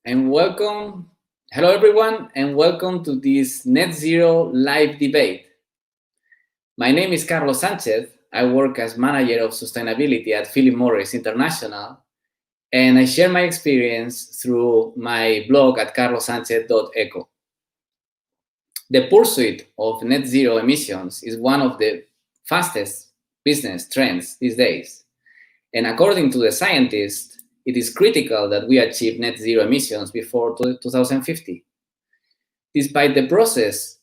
and welcome. Hello, everyone, and welcome to this Net Zero live debate. My name is Carlos Sánchez. I work as manager of sustainability at Philip Morris International, and I share my experience through my blog at carlossanchez.eco. The pursuit of net zero emissions is one of the fastest business trends these days. And according to the scientists, it is critical that we achieve net zero emissions before 2050. Despite the process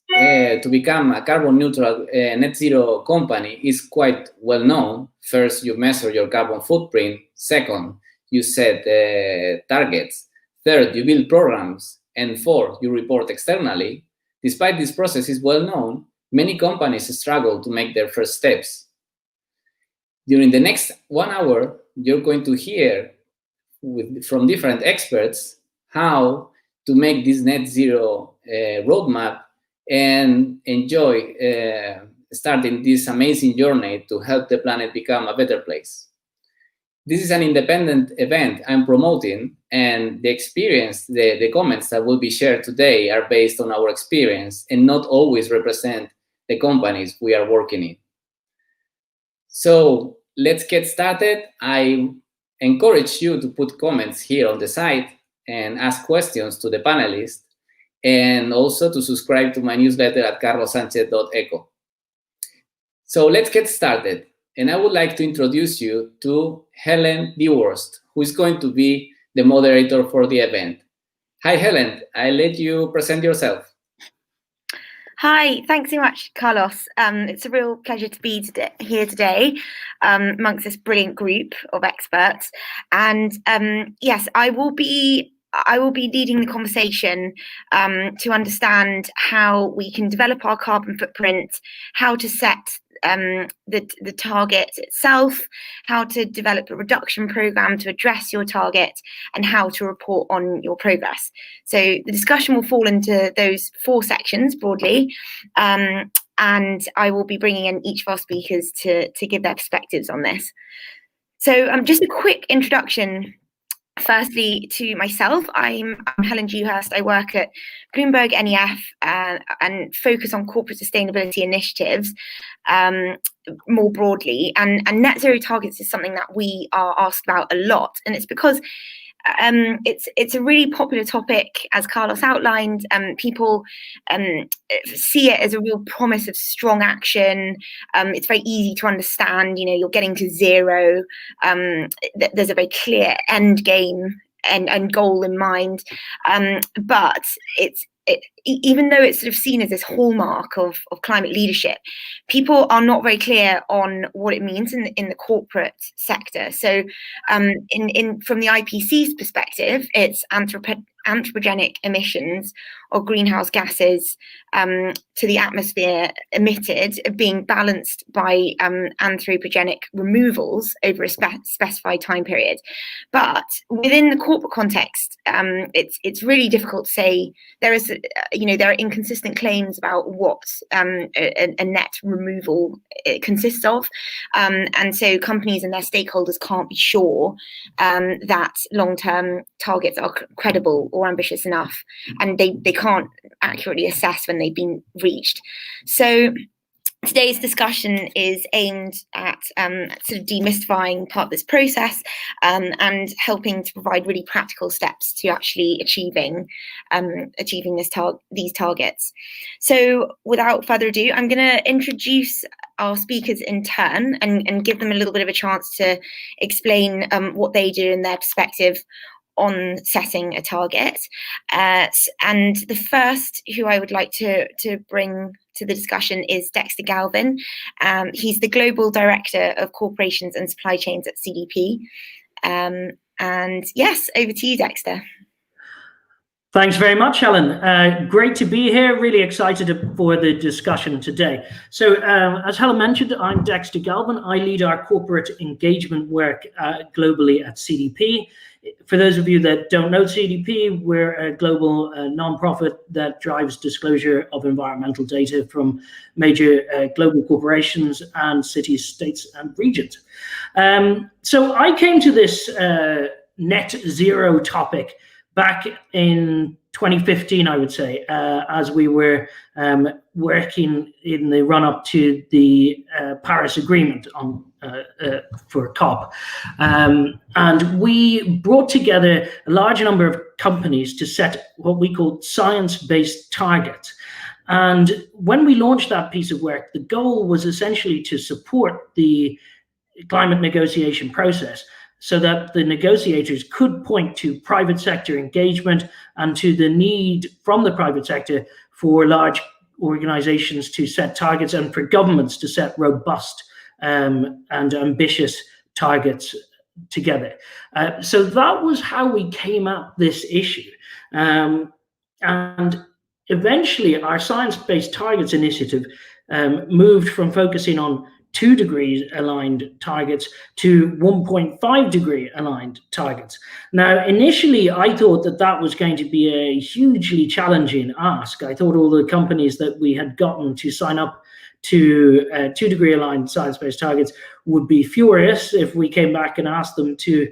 to become a carbon neutral net zero company is quite well known. First, you measure your carbon footprint. Second, you set targets. Third, you build programs. And fourth, you report externally. Despite this process is well known, many companies struggle to make their first steps. During the next 1 hour, you're going to hear from different experts how to make this net zero roadmap and enjoy starting this amazing journey to help the planet become a better place. This is an independent event I'm promoting, and the experience, the comments that will be shared today are based on our experience and not always represent the companies we are working in. So let's get started. I encourage you to put comments here on the site and ask questions to the panelists, and also to subscribe to my newsletter at carlossanchez.eco. So let's get started. And I would like to introduce you to Helen Dewhurst, who is going to be the moderator for the event. Hi, Helen. I let you present yourself. Hi, thanks so much, Carlos. It's a real pleasure to be here today amongst this brilliant group of experts. And yes, I will be leading the conversation to understand how we can develop our carbon footprint, how to set the target itself, how to develop a reduction program to address your target, and how to report on your progress. So the discussion will fall into those 4 sections broadly, and I will be bringing in each of our speakers to give their perspectives on this. So just a quick introduction. Firstly, to myself, I'm Helen Dewhurst. I work at Bloomberg NEF and focus on corporate sustainability initiatives more broadly. And net zero targets is something that we are asked about a lot. And it's because it's a really popular topic, as Carlos outlined. People see it as a real promise of strong action. It's very easy to understand. You know, you're getting to zero. There's a very clear end game and goal in mind. But even though it's sort of seen as this hallmark of climate leadership, people are not very clear on what it means in the corporate sector. So from the IPCC's perspective, it's anthropogenic emissions or greenhouse gases to the atmosphere emitted being balanced by anthropogenic removals over a specified time period. But within the corporate context, it's really difficult to say. There are inconsistent claims about what a net removal consists of, and so companies and their stakeholders can't be sure that long-term targets are credible or ambitious enough, and they can't accurately assess when they've been reached. So today's discussion is aimed at sort of demystifying part of this process and helping to provide really practical steps to actually achieving these targets. So without further ado, I'm going to introduce our speakers in turn and give them a little bit of a chance to explain what they do in their perspective on setting a target. And the first who I would like to bring to the discussion is Dexter Galvin. He's the Global Director of Corporations and Supply Chains at CDP. And yes, over to you, Dexter. Thanks very much, Helen. Great to be here. Really excited for the discussion today. So as Helen mentioned, I'm Dexter Galvin. I lead our corporate engagement work globally at CDP. For those of you that don't know CDP, we're a global nonprofit that drives disclosure of environmental data from major global corporations and cities, states, and regions. So I came to this net zero topic back in 2015, I would say, as we were working in the run-up to the Paris Agreement on for COP. And we brought together a large number of companies to set what we called science-based targets. And when we launched that piece of work, the goal was essentially to support the climate negotiation process so that the negotiators could point to private sector engagement and to the need from the private sector for large organizations to set targets and for governments to set robust and ambitious targets together. So that was how we came at this issue. And eventually our Science-Based Targets initiative moved from focusing on 2 degrees aligned targets to 1.5 degree aligned targets. Now, initially, I thought that that was going to be a hugely challenging ask. I thought all the companies that we had gotten to sign up to 2 degree aligned science-based targets would be furious if we came back and asked them to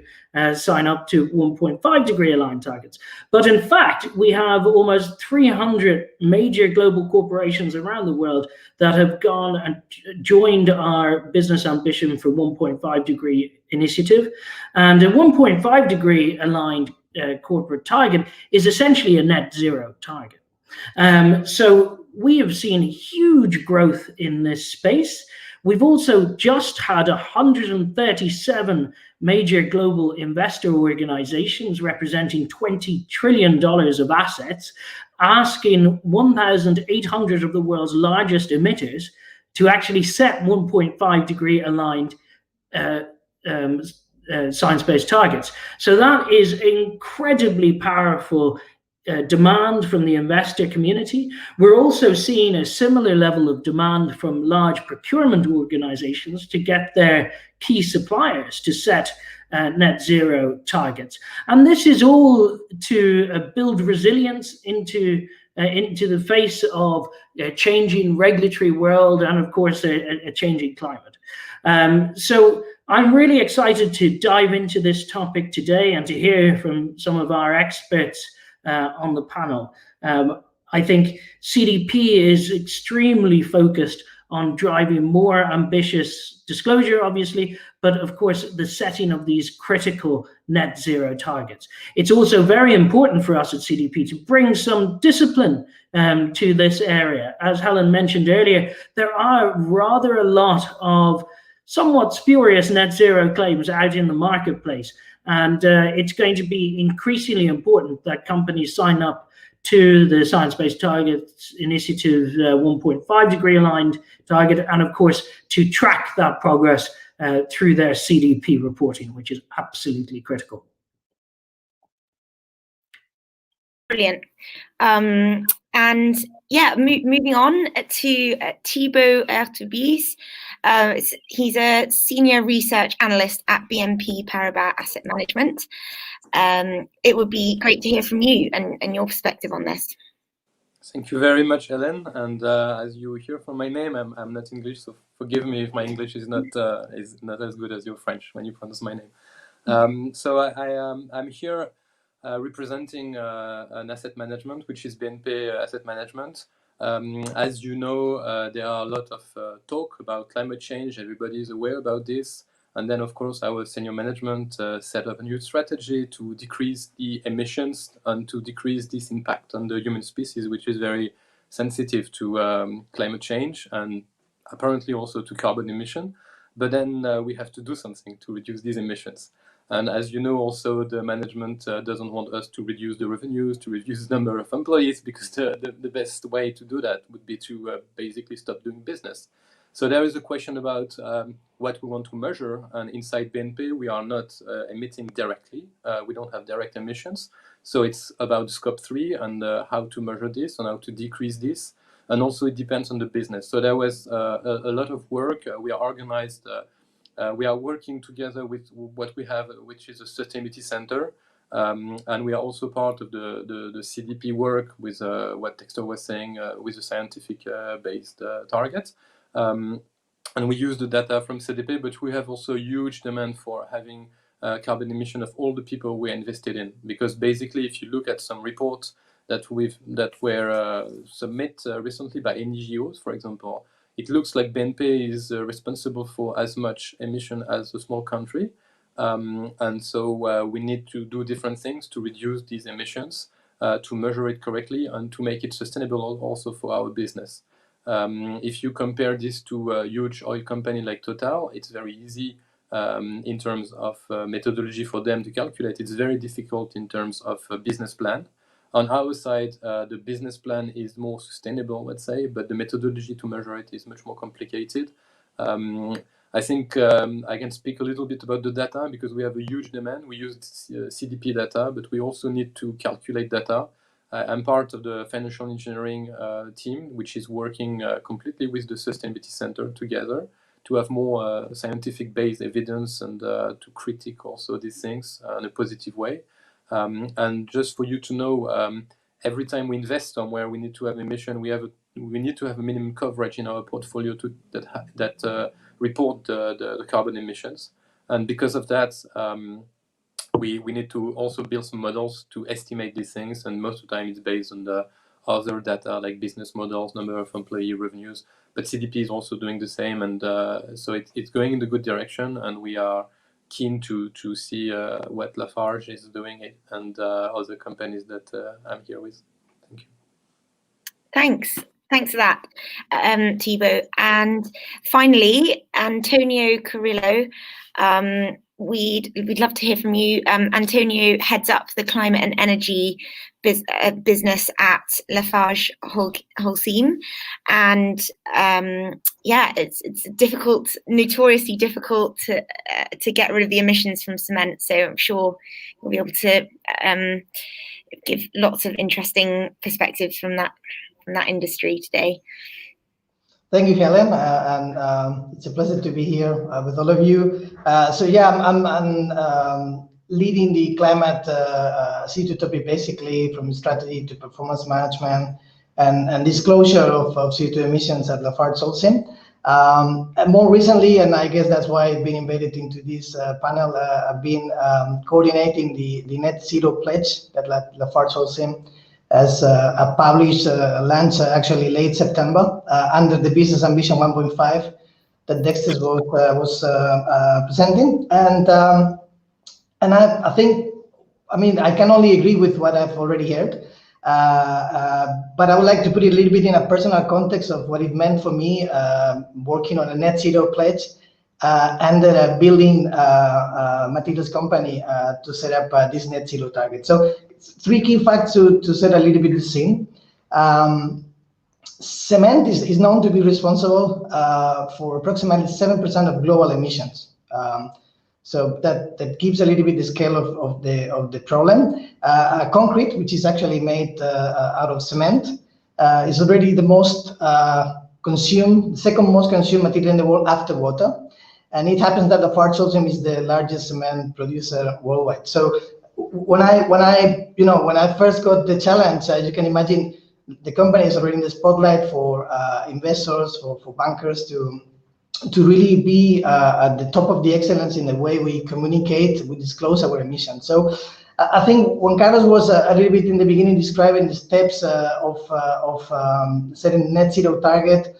sign up to 1.5 degree aligned targets. But in fact, we have almost 300 major global corporations around the world that have gone and joined our business ambition for 1.5 degree initiative. And a 1.5 degree aligned corporate target is essentially a net zero target. So we have seen huge growth in this space. We've also just had 137 major global investor organizations representing $20 trillion of assets asking 1,800 of the world's largest emitters to actually set 1.5 degree aligned science-based targets. So that is incredibly powerful demand from the investor community. We're also seeing a similar level of demand from large procurement organizations to get their key suppliers to set net zero targets. And this is all to build resilience into the face of a changing regulatory world and, of course, a changing climate. So I'm really excited to dive into this topic today and to hear from some of our experts on the panel. I think CDP is extremely focused on driving more ambitious disclosure, obviously, but of course the setting of these critical net zero targets. It's also very important for us at CDP to bring some discipline to this area. As Helen mentioned earlier, there are rather a lot of somewhat spurious net zero claims out in the marketplace. And it's going to be increasingly important that companies sign up to the Science-Based Targets Initiative 1.5 degree aligned target, and of course, to track that progress through their CDP reporting, which is absolutely critical. Brilliant. And yeah, moving on to Thibaut Heurtebize. He's a senior research analyst at BNP Paribas Asset Management. It would be great to hear from you and your perspective on this. Thank you very much, Helen. And as you hear from my name, I'm not English, so forgive me if my English is not as good as your French when you pronounce my name. So I'm here representing an asset management, which is BNP Asset Management. As you know, there are a lot of talk about climate change. Everybody is aware about this. And then, of course, our senior management set up a new strategy to decrease the emissions and to decrease this impact on the human species, which is very sensitive to climate change and apparently also to carbon emission. But then we have to do something to reduce these emissions. And as you know, also the management doesn't want us to reduce the revenues, to reduce the number of employees, because the best way to do that would be to basically stop doing business. So there is a question about what we want to measure. And inside BNP, we are not emitting directly. We don't have direct emissions. So it's about scope 3 and how to measure this and how to decrease this. And also it depends on the business. So there was a lot of work. We are organized. We are working together with what we have, which is a sustainability center. And we are also part of the CDP work with what Dexter was saying, with the scientific based targets. And we use the data from CDP, but we have also huge demand for having carbon emission of all the people we're invested in. Because basically, if you look at some reports that were submitted recently by NGOs, for example, it looks like BNP is responsible for as much emission as a small country. And so we need to do different things to reduce these emissions, to measure it correctly, and to make it sustainable also for our business. If you compare this to a huge oil company like Total, it's very easy in terms of methodology for them to calculate. It's very difficult in terms of a business plan. On our side, the business plan is more sustainable, let's say, but the methodology to measure it is much more complicated. I think I can speak a little bit about the data because we have a huge demand. We use CDP data, but we also need to calculate data. I'm part of the financial engineering team, which is working completely with the Sustainability Center together to have more scientific-based evidence and to critique also these things in a positive way. And just for you to know, every time we invest somewhere, we need to have emission. We need to have a minimum coverage in our portfolio that report the carbon emissions. And because of that, we need to also build some models to estimate these things. And most of the time, it's based on the other data like business models, number of employee revenues. But CDP is also doing the same, and so it's going in the good direction. And we are keen to see what Lafarge is doing and other companies that I'm here with. Thank you. Thanks for that, Thibaut. And finally, Antonio Carrillo, we'd love to hear from you. Antonio heads up the climate and energy business at Lafarge Holcim, and it's difficult, notoriously difficult to get rid of the emissions from cement. So I'm sure we'll be able to give lots of interesting perspectives from that industry today. Thank you, Helen, and it's a pleasure to be here with all of you. I'm leading the climate CO2 topic, basically from strategy to performance management and disclosure of CO2 emissions at Lafarge Holcim. And more recently, and I guess that's why I've been invited into this panel, I've been coordinating the net zero pledge that Lafarge Holcim has published, launched actually late September under the Business Ambition 1.5 that Dexter was presenting. And I think, I can only agree with what I've already heard, but I would like to put it a little bit in a personal context of what it meant for me working on a net zero pledge and a building materials company to set up this net zero target. So 3 key facts to set a little bit the scene. Cement is known to be responsible for approximately 7% of global emissions. So that gives a little bit the scale of the problem. Concrete, which is actually made out of cement, is already the most second most consumed material in the world after water. And it happens that Lafarge Holcim is the largest cement producer worldwide. So when I first got the challenge, as you can imagine, the company is already in the spotlight for investors, for bankers to really be at the top of the excellence in the way we communicate, we disclose our emissions. So I think when Carlos was a little bit in the beginning describing the steps of setting net zero target,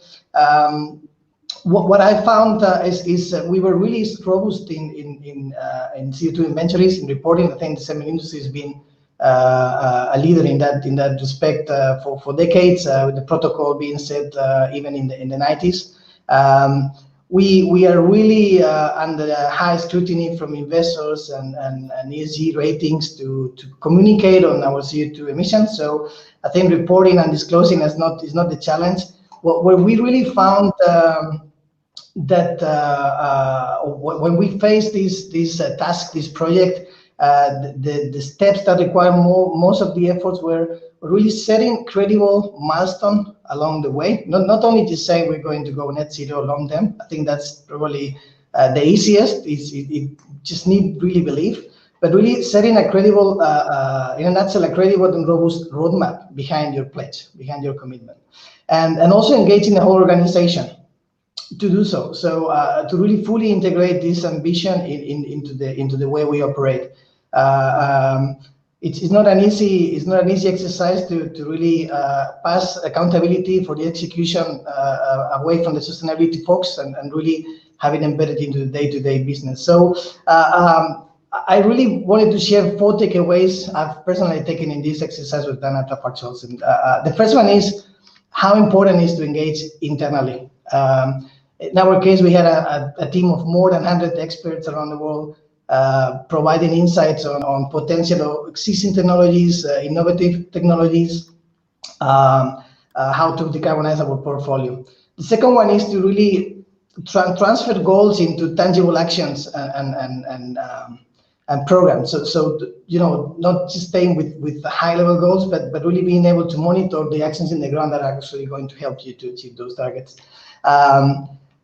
what I found is we were really robust in CO2 inventories, in reporting. I think the cement industry has been a leader in that respect for decades, with the protocol being set even in the 90s. We are really under high scrutiny from investors and ESG ratings to communicate on our CO2 emissions. So I think reporting and disclosing is not the challenge. What we really found that when we face this task, this project, the steps that require most of the efforts were really setting credible milestone along the way. Not only just saying we're going to go net zero long term. I think that's probably the easiest. It just need really belief, but really setting a credible, in a nutshell, a credible and robust roadmap behind your pledge, behind your commitment, and also engaging the whole organization. to do so. So to really fully integrate this ambition into the way we operate. It's not an easy exercise to really pass accountability for the execution away from the sustainability folks and really have it embedded into the day-to-day business. So I really wanted to share 4 takeaways I've personally taken in this exercise we've done at Lafarge. And the first one is how important it is to engage internally. In our case, we had a team of more than 100 experts around the world providing insights on potential existing technologies, innovative technologies, how to decarbonize our portfolio. The second one is to really transfer goals into tangible actions and programs. So not just staying with the high-level goals, but really being able to monitor the actions in the ground that are actually going to help you to achieve those targets.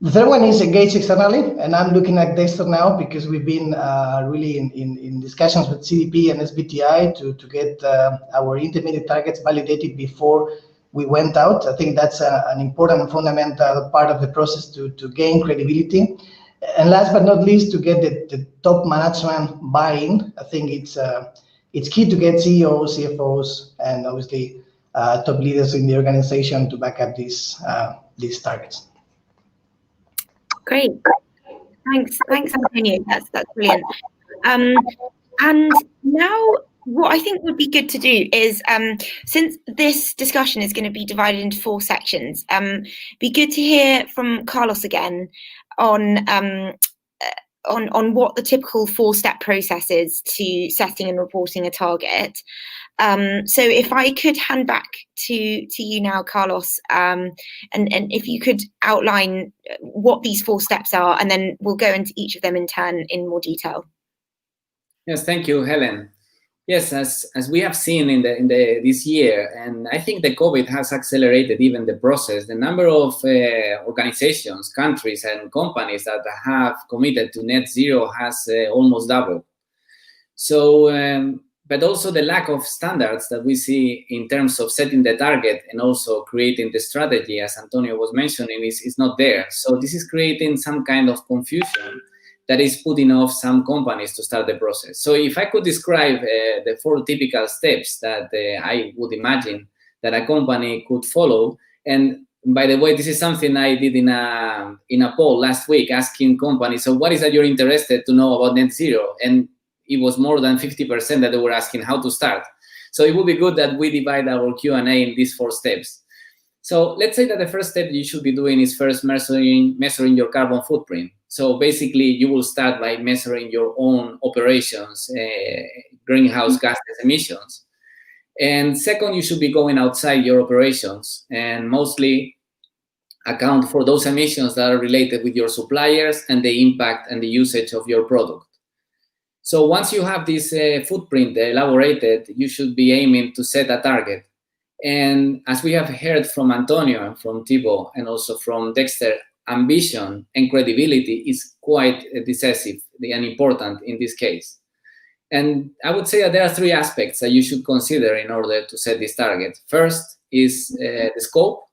The third one is engage externally, and I'm looking at Dexter now because we've been really in discussions with CDP and SBTi to get our intermediate targets validated before we went out. I think that's an important and fundamental part of the process to gain credibility. And last but not least, to get the top management buy-in. I think it's key to get CEOs, CFOs, and obviously top leaders in the organization to back up these targets. Great, thanks, Antonio. That's brilliant. And now, what I think would be good to do is, since this discussion is going to be divided into 4 sections, be good to hear from Carlos again on what the typical 4-step process is to setting and reporting a target. So if I could hand back to you now, Carlos, and if you could outline what these 4 steps are, and then we'll go into each of them in turn in more detail. Yes, thank you, Helen. Yes, as we have seen in this year, and I think the COVID has accelerated even the process, the number of organizations, countries, and companies that have committed to net zero has almost doubled. So, but also the lack of standards that we see in terms of setting the target and also creating the strategy, as Antonio was mentioning, is not there. So this is creating some kind of confusion that is putting off some companies to start the process. So if I could describe the 4 typical steps that I would imagine that a company could follow, and by the way, this is something I did in a poll last week, asking companies, so what is that you're interested to know about net zero? And it was more than 50% that they were asking how to start. So it would be good that we divide our Q&A in these 4 steps. So let's say that the first step you should be doing is first measuring your carbon footprint. So basically, you will start by measuring your own operations, greenhouse gas emissions. And second, you should be going outside your operations and mostly account for those emissions that are related with your suppliers and the impact and the usage of your product. So once you have this footprint elaborated, you should be aiming to set a target. And as we have heard from Antonio and from Thibaut and also from Dexter, ambition and credibility is quite decisive and important in this case. And I would say that there are 3 aspects that you should consider in order to set this target. First is the scope.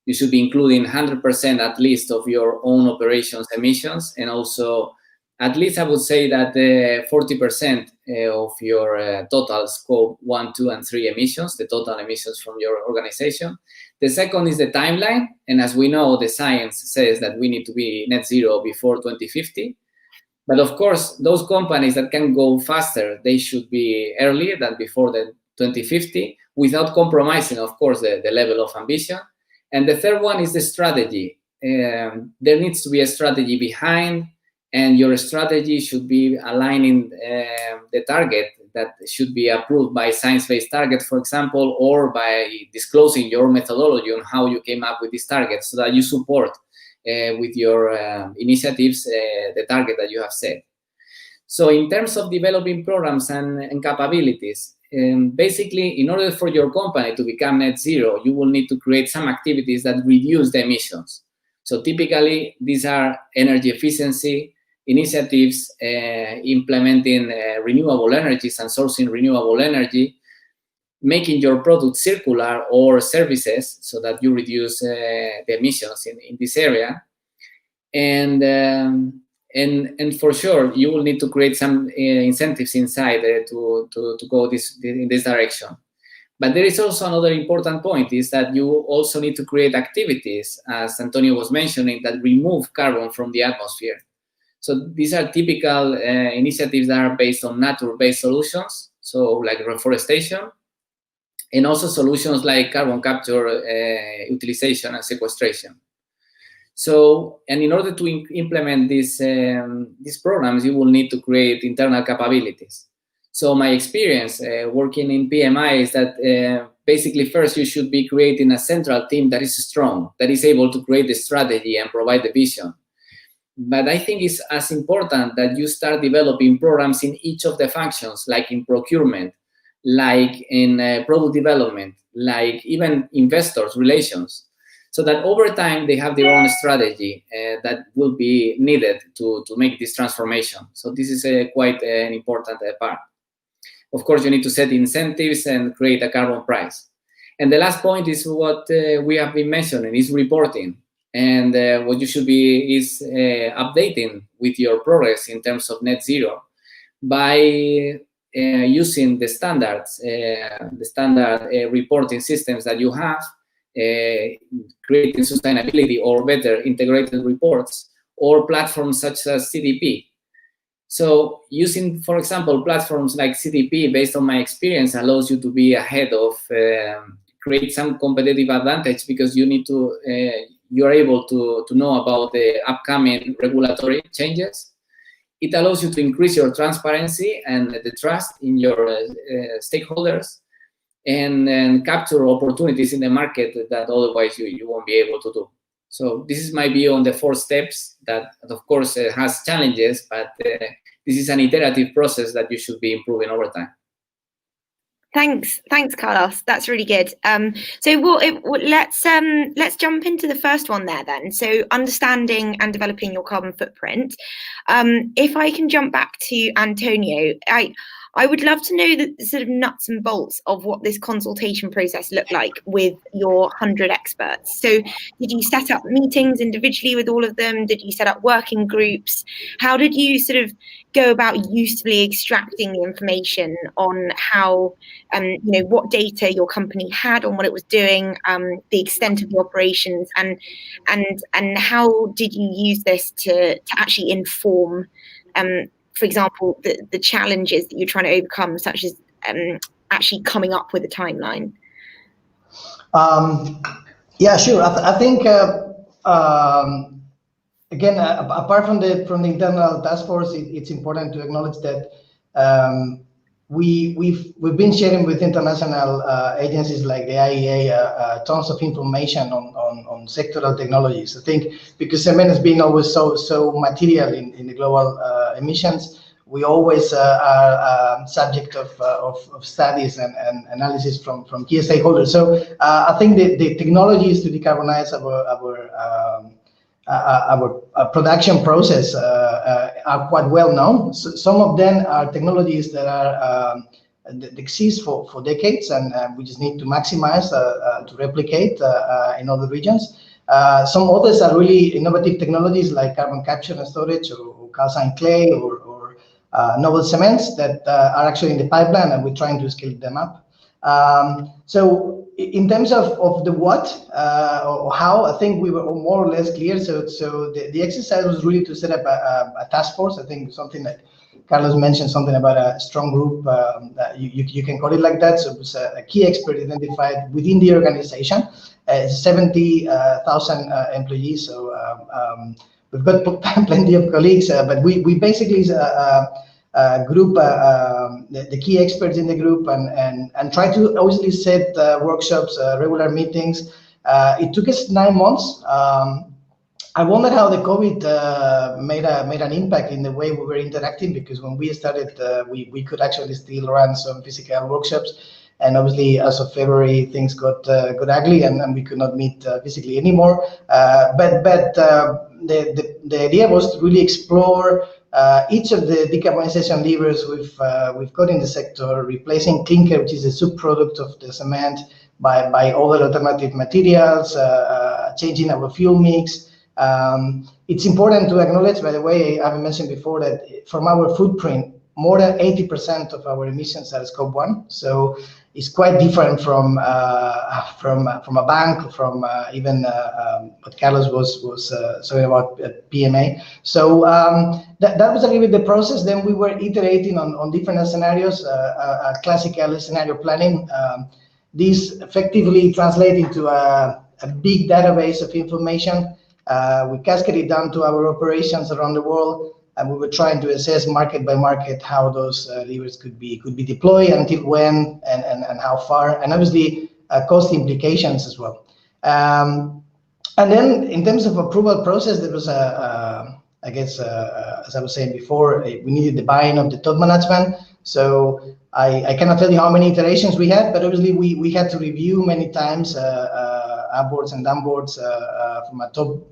You should be including 100% at least of your own operations emissions, and also at least I would say that 40% of your total scope 1, 2, and 3 emissions, the total emissions from your organization. The second is the timeline. And as we know, the science says that we need to be net zero before 2050. But of course, those companies that can go faster, they should be earlier than before the 2050 without compromising, of course, the level of ambition. And the third one is the strategy. There needs to be a strategy behind, and your strategy should be aligning the target that should be approved by science-based target, for example, or by disclosing your methodology on how you came up with this target so that you support with your initiatives the target that you have set. So in terms of developing programs and capabilities, basically, in order for your company to become net zero, you will need to create some activities that reduce the emissions. So typically, these are energy efficiency initiatives, implementing renewable energies and sourcing renewable energy, making your product circular or services so that you reduce the emissions in this area, and for sure you will need to create some incentives inside to go in this direction. But there is also another important point, is that you also need to create activities, as Antonio was mentioning, that remove carbon from the atmosphere. So these are typical initiatives that are based on nature-based solutions, so like reforestation, and also solutions like carbon capture, utilization, and sequestration. So, and in order to implement these programs, you will need to create internal capabilities. So my experience working in PMI is that basically first you should be creating a central team that is strong, that is able to create the strategy and provide the vision. But I think it's as important that you start developing programs in each of the functions, like in procurement, like in product development, like even investors relations, so that over time they have their own strategy that will be needed to make this transformation. So this is quite an important part. Of course, you need to set incentives and create a carbon price. And the last point is what we have been mentioning, is reporting. And what you should be is updating with your progress in terms of net zero by using the standards, the standard reporting systems that you have, creating sustainability or better integrated reports, or platforms such as CDP. So using, for example, platforms like CDP, based on my experience, allows you to be ahead of, create some competitive advantage, because you need to, you're able to know about the upcoming regulatory changes. It allows you to increase your transparency and the trust in your stakeholders, and capture opportunities in the market that otherwise you won't be able to do. So this is my view on the 4 steps that, of course, has challenges, but this is an iterative process that you should be improving over time. Thanks, Carlos. That's really good. So let's jump into the first one there then. So understanding and developing your carbon footprint. If I can jump back to Antonio, I would love to know the sort of nuts and bolts of what this consultation process looked like with your 100 experts. So did you set up meetings individually with all of them? Did you set up working groups? How did you sort of go about usefully extracting the information on how, what data your company had on what it was doing, the extent of the operations, and how did you use this to actually inform, for example, the challenges that you're trying to overcome, such as actually coming up with a timeline? Yeah, sure. I think again, apart from the internal task force, it's important to acknowledge that we've been sharing with international agencies like the IEA tons of information on sectoral technologies. I think because cement has been always so material in the global emissions, we always are subject of studies and analysis from key stakeholders. So I think the technologies to decarbonize our production process are quite well known. So some of them are technologies that are that exist for decades, and we just need to maximize to replicate in other regions. Some others are really innovative technologies like carbon capture and storage, or calcined clay, or novel cements that are actually in the pipeline, and we're trying to scale them up. So in terms of the what or how, I think we were more or less clear. So the exercise was really to set up a task force. I think something like Carlos mentioned, something about a strong group. You can call it like that. So it was a key expert identified within the organization. It's 70,000 employees. So we've got plenty of colleagues, but we basically group the key experts in the group and try to obviously set workshops, regular meetings. It took us 9 months. I wonder how the COVID made an impact in the way we were interacting, because when we started, we could actually still run some physical workshops, and obviously as of February things got ugly, and we could not meet physically anymore. But the idea was to really explore each of the decarbonization levers we've got in the sector, replacing clinker, which is a subproduct of the cement, by other alternative materials, changing our fuel mix, It's important to acknowledge, by the way, I mentioned before that from our footprint, more than 80% of our emissions are Scope 1. So it's quite different from a bank, from even what Carlos was talking about PMA. So that was a little bit the process. Then we were iterating on different scenarios, classical scenario planning. This effectively translates into a big database of information. We cascaded down to our operations around the world, and we were trying to assess market by market how those levers could be deployed, until when, and how far, and obviously cost implications as well. And then in terms of approval process, there was I guess, as I was saying before, we needed the buy-in of the top management. So I cannot tell you how many iterations we had, but obviously we had to review many times upwards and downwards from a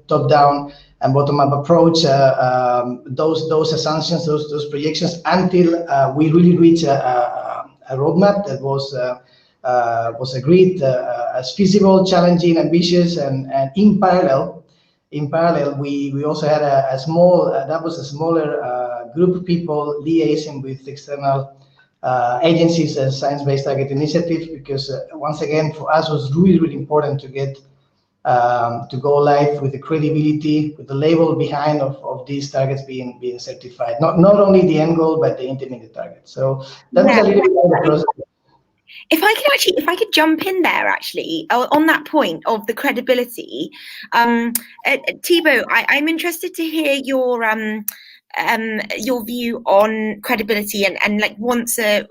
top-down and bottom-up approach, those assumptions, those projections, until we really reach a roadmap that was agreed as feasible, challenging, ambitious, and in parallel, we also had a smaller group of people liaising with external agencies as Science-Based Target Initiative, because once again, for us, it was really important to get to go live with the credibility, with the label behind of these targets being certified. Not only the end goal, but the intermediate target. So that was a little bit of the process. If I could jump in there actually on that point of the credibility, Thibaut, I'm interested to hear your view on credibility and like once a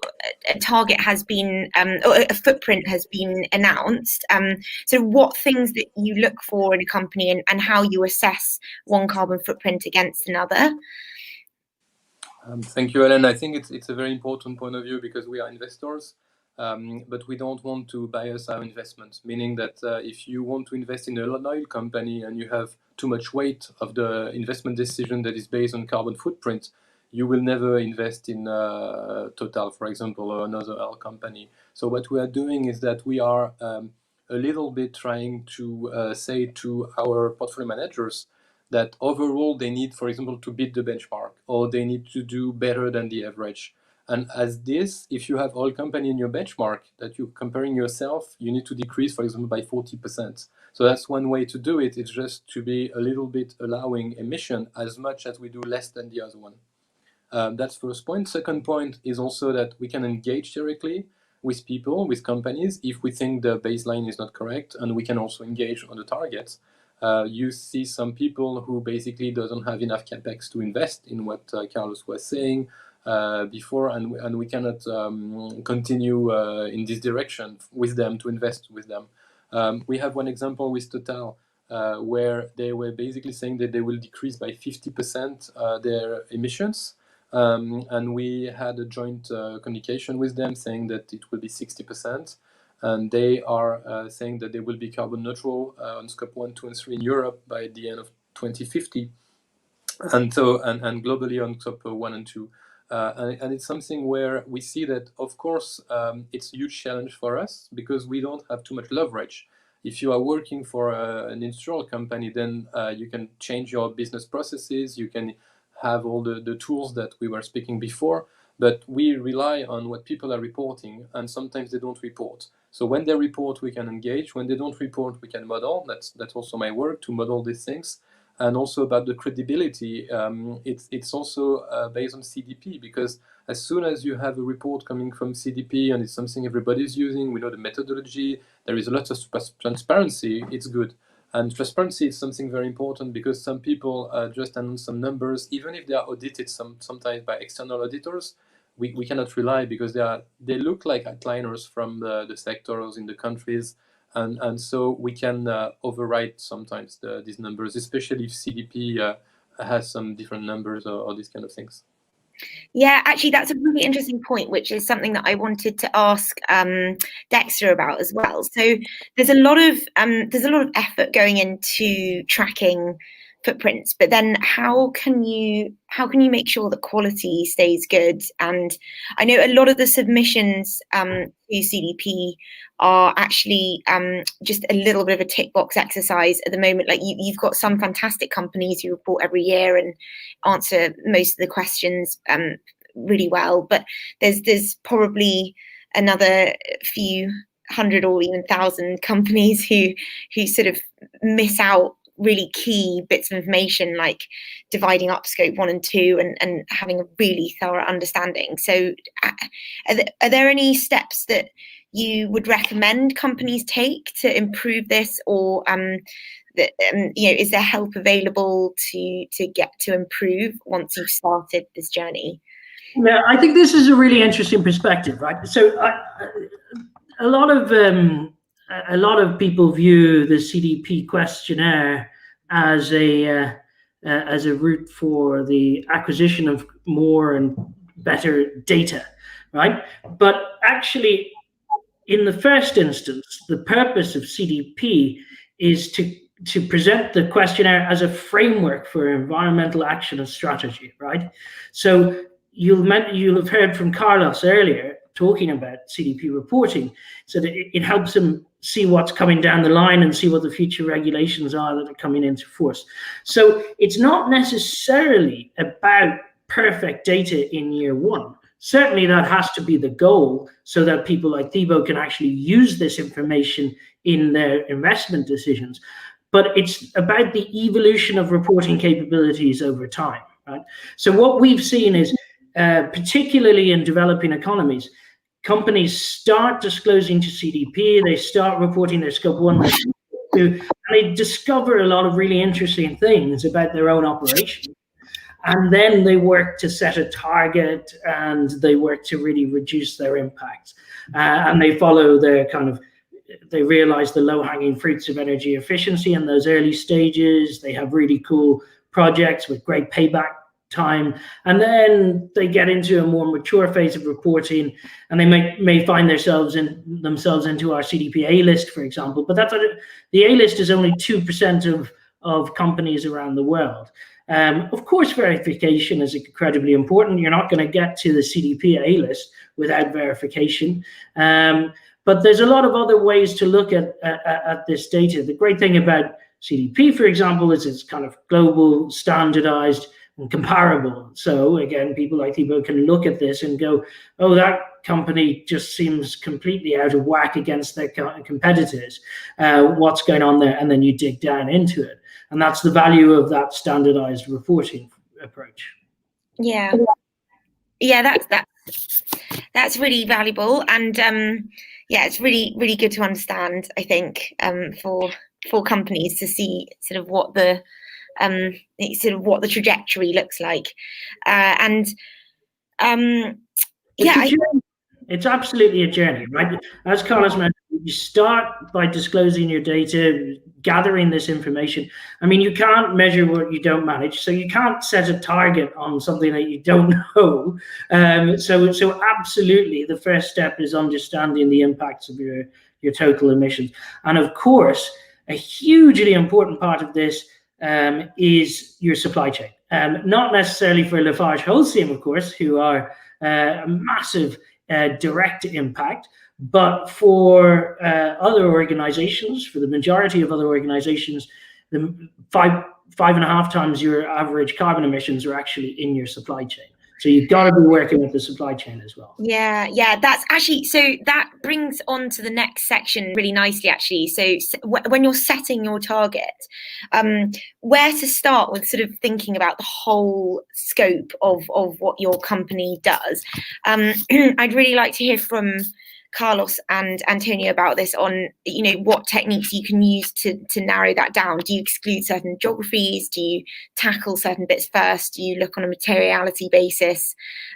target has been or a footprint has been announced, so what things that you look for in a company and how you assess one carbon footprint against another. Thank you, Helen. I think it's a very important point of view, because we are investors. But we don't want to bias our investments, meaning that if you want to invest in an oil company and you have too much weight of the investment decision that is based on carbon footprint, you will never invest in Total, for example, or another oil company. So what we are doing is that we are a little bit trying to say to our portfolio managers that overall they need, for example, to beat the benchmark, or they need to do better than the average. And as this, if you have oil company in your benchmark that you're comparing yourself, you need to decrease, for example, by 40%. So that's one way to do it. It's just to be a little bit allowing emission as much as we do less than the other one. That's first point. Second point is also that we can engage directly with people, with companies, if we think the baseline is not correct, and we can also engage on the targets. You see some people who basically doesn't have enough capex to invest in what Carlos was saying before, and we cannot continue in this direction with them, to invest with them. We have one example with Total where they were basically saying that they will decrease by 50% their emissions, and we had a joint communication with them saying that it will be 60%, and they are saying that they will be carbon neutral on scope 1, 2, and 3 in Europe by the end of 2050, and so and globally on scope 1 and 2. And it's something where we see that, of course, it's a huge challenge for us because we don't have too much leverage. If you are working for an industrial company, then you can change your business processes, you can have all the tools that we were speaking before, but we rely on what people are reporting, and sometimes they don't report. So when they report, we can engage. When they don't report, we can model. That's also my work, to model these things. And also about the credibility, it's also based on CDP, because as soon as you have a report coming from CDP and it's something everybody's using, we know the methodology, there is a lot of transparency, it's good. And transparency is something very important, because some people just announce some numbers, even if they are audited sometimes by external auditors, we cannot rely, because they look like outliners from the sectors in the countries. And so we can overwrite sometimes these numbers, especially if CDP has some different numbers or these kind of things. Yeah, actually, that's a really interesting point, which is something that I wanted to ask Dexter about as well. So there's a lot of effort going into tracking footprints, but then how can you make sure that quality stays good? And I know a lot of the submissions to CDP are actually just a little bit of a tick box exercise at the moment. Like you've got some fantastic companies who report every year and answer most of the questions really well, but there's probably another few hundred or even thousand companies who sort of miss out really key bits of information, like dividing up scope 1 and 2 and having a really thorough understanding. So are there any steps that you would recommend companies take to improve this, or is there help available to get to improve once you've started this journey? Yeah, I think this is a really interesting perspective, right? So a lot of people view the CDP questionnaire as a route for the acquisition of more and better data, right? But actually, in the first instance, the purpose of CDP is to present the questionnaire as a framework for environmental action and strategy, right? So you'll have heard from Carlos earlier talking about CDP reporting, so that it helps them see what's coming down the line and see what the future regulations are that are coming into force. So it's not necessarily about perfect data in year one. Certainly that has to be the goal, so that people like Thibaut can actually use this information in their investment decisions. But it's about the evolution of reporting capabilities over time, right? So what we've seen is, particularly in developing economies, companies start disclosing to CDP, they start reporting their scope 1, their scope 2, and they discover a lot of really interesting things about their own operation. And then they work to set a target, and they work to really reduce their impact. And they follow their they realize the low-hanging fruits of energy efficiency in those early stages. They have really cool projects with great payback time, and then they get into a more mature phase of reporting, and they may find themselves into our CDP A list, for example. But the A list is only 2% of companies around the world. Of course, verification is incredibly important. You're not going to get to the CDP A list without verification. But there's a lot of other ways to look at this data. The great thing about CDP, for example, is it's kind of global, standardized, and comparable. So again, people like Thibaut can look at this and go, oh, that company just seems completely out of whack against their competitors. What's going on there? And then you dig down into it. And that's the value of that standardized reporting approach. Yeah, that's really valuable, and it's really good to understand, I think, for companies to see sort of what the trajectory looks like, it's absolutely a journey, right? As Carlos mentioned, you start by disclosing your data, gathering this information. I mean, you can't measure what you don't manage, so you can't set a target on something that you don't know. So absolutely, the first step is understanding the impacts of your total emissions. And of course, a hugely important part of this is your supply chain. Not necessarily for Lafarge-Holcim, of course, who are a massive direct impact, but for other organizations, for the majority of other organizations, the 5.5 times your average carbon emissions are actually in your supply chain. So you've got to be working with the supply chain as well. Yeah, that's actually, so that brings on to the next section really nicely, actually. So when you're setting your target, where to start with sort of thinking about the whole scope of what your company does. I'd really like to hear from Carlos and Antonio about this, on what techniques you can use to narrow that down. Do you exclude certain geographies? Do you tackle certain bits first? Do you look on a materiality basis?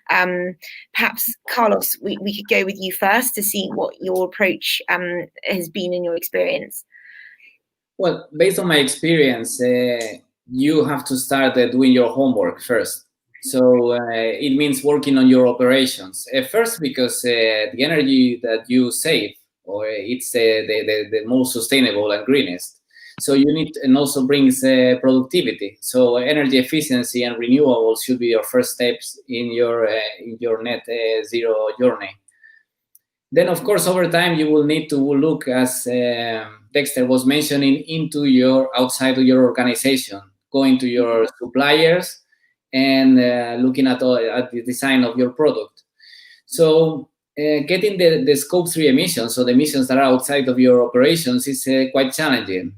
Perhaps Carlos, we could go with you first to see what your approach has been in your experience. Well, based on my experience, you have to start doing your homework first. So it means working on your operations. First, because the energy that you save, or it's the most sustainable and greenest. So you need, and also brings productivity. So energy efficiency and renewables should be your first steps in your net zero journey. Then, of course, over time, you will need to look, as Dexter was mentioning, into outside of your organization, going to your suppliers and looking at the design of your product. So getting the scope 3 emissions, so the emissions that are outside of your operations, is quite challenging.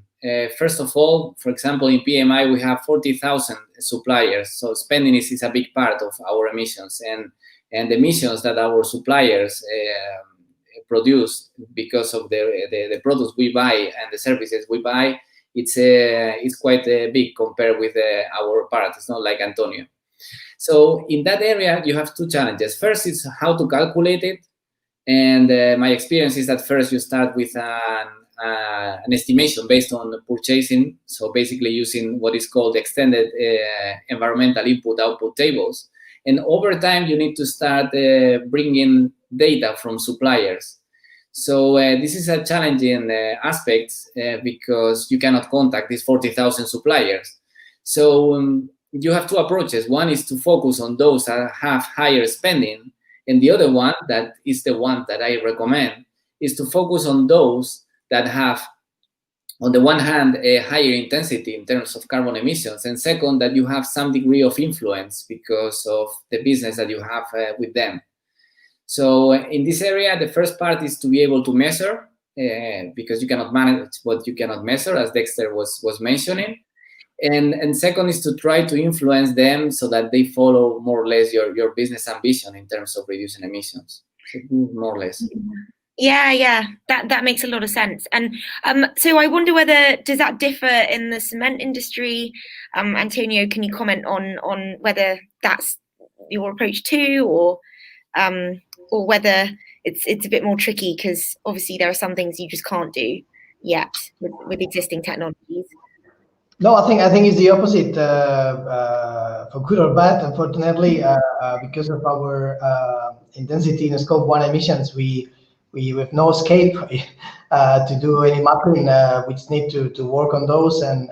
First of all, for example, in PMI, we have 40,000 suppliers. So spending is a big part of our emissions, and the emissions that our suppliers produce because of the products we buy and the services we buy, it's quite big compared with our part. It's not like Antonio. So in that area, you have two challenges. First is how to calculate it. And my experience is that first you start with an estimation based on purchasing. So basically using what is called extended environmental input-output tables. And over time, you need to start bringing data from suppliers. So this is a challenging aspect because you cannot contact these 40,000 suppliers. So you have two approaches. One is to focus on those that have higher spending, and the other one, that is the one that I recommend, is to focus on those that have, on the one hand, a higher intensity in terms of carbon emissions, and second, that you have some degree of influence because of the business that you have with them. So in this area, the first part is to be able to measure, because you cannot manage what you cannot measure, as Dexter was mentioning. And second is to try to influence them so that they follow more or less your business ambition in terms of reducing emissions, so more or less. Yeah, that makes a lot of sense. And so I wonder does that differ in the cement industry? Antonio, can you comment on whether that's your approach too, or whether it's a bit more tricky, because obviously there are some things you just can't do yet with existing technologies? No, I think it's the opposite, for good or bad. Unfortunately, because of our intensity in Scope 1 emissions, we have no escape to do any mapping. We just need to work on those, and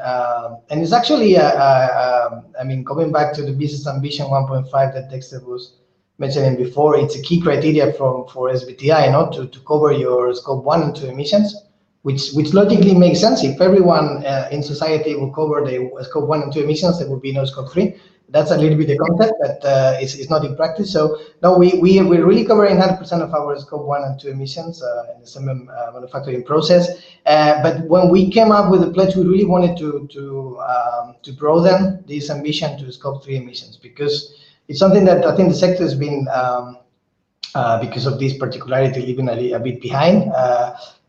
it's actually, I mean, coming back to the business ambition 1.5 that Dexter was mentioning before, it's a key criteria for SBTi, not to cover your Scope 1 and 2 emissions. Which logically makes sense. If everyone in society will cover the Scope 1 and 2 emissions, there will be no Scope 3. That's a little bit the concept, but it's not in practice. So no, we're really covering 100% of our Scope 1 and 2 emissions in the cement manufacturing process. But when we came up with the pledge, we really wanted to broaden this ambition to Scope 3 emissions, because it's something that I think the sector has been, because of this particularity, leaving a bit behind.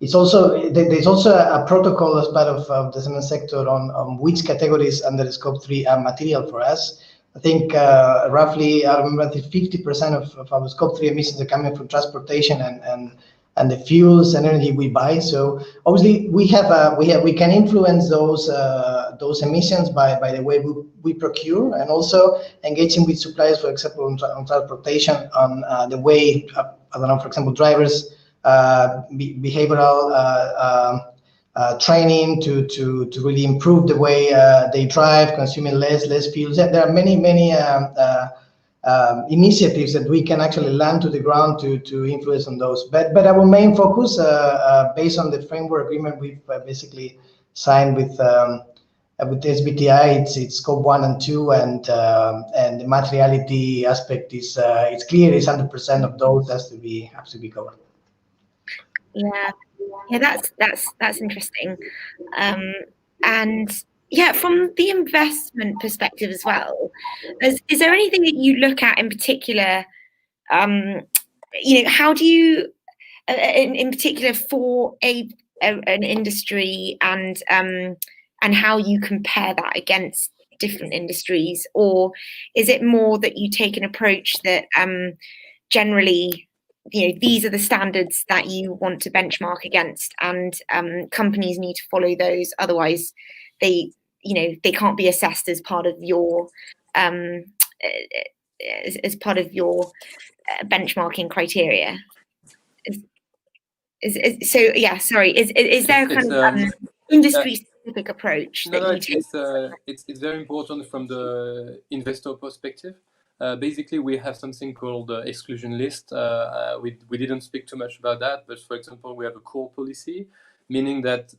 There's also a protocol as part of the cement sector on which categories under the Scope 3 are material for us. I think roughly, I remember that 50% of our Scope 3 emissions are coming from transportation and the fuels and energy we buy. So obviously we can influence those emissions by the way we procure, and also engaging with suppliers, for example, on transportation, on the way, I don't know, for example, drivers, behavioral training to really improve the way they drive, consuming less fuels. There are many initiatives that we can actually land to the ground to influence on those. But our main focus, based on the framework agreement we've basically signed with SBTi, it's Scope 1 and 2, and the materiality aspect is it's clear. It's 100% of those has to be covered. Yeah, that's interesting. And yeah, from the investment perspective as well, is there anything that you look at in particular? How do you, in particular, for an industry, and how you compare that against different industries, or is it more that you take an approach that generally, these are the standards that you want to benchmark against, and companies need to follow those, otherwise they can't be assessed as part of your benchmarking criteria? Is there kind of industry specific approach No, that no, you take? it's very important from the investor perspective. Basically, we have something called exclusion list. We didn't speak too much about that, but for example, we have a core policy, meaning that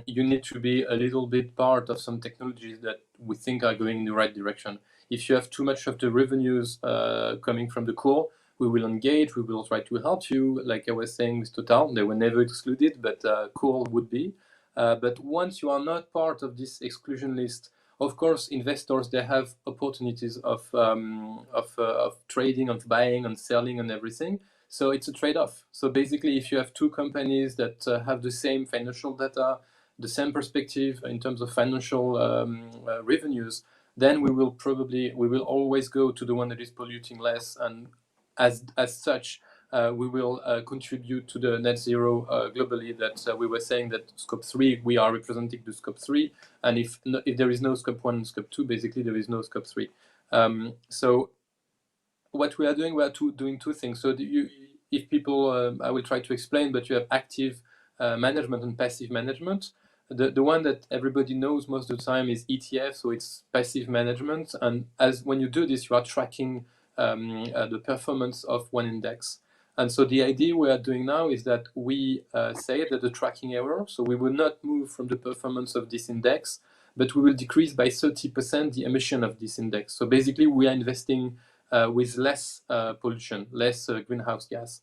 you need to be a little bit part of some technologies that we think are going in the right direction. If you have too much of the revenues coming from the core, we will engage, we will try to help you. Like I was saying with Total, they were never excluded, but core would be. But once you are not part of this exclusion list, of course, investors, they have opportunities of trading, of buying, and selling, and everything. So it's a trade-off. So basically, if you have two companies that have the same financial data, the same perspective in terms of financial revenues, then we will always go to the one that is polluting less, and as such, we will contribute to the net zero globally. That we were saying that scope 3, we are representing the scope 3, and if there is no scope 1 and scope 2, basically there is no scope 3. So what we are doing, doing two things. So if people, I will try to explain, but you have active management and passive management. The one that everybody knows most of the time is ETF, so it's passive management, and when you do this, you are tracking the performance of one index. And so the idea we are doing now is that we say that the tracking error, so we will not move from the performance of this index, but we will decrease by 30% the emission of this index. So basically, we are investing with less pollution, less greenhouse gas.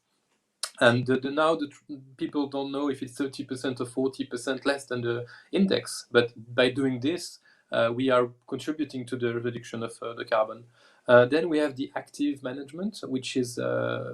And now people don't know if it's 30% or 40% less than the index, but by doing this, we are contributing to the reduction of the carbon. Then we have the active management, which is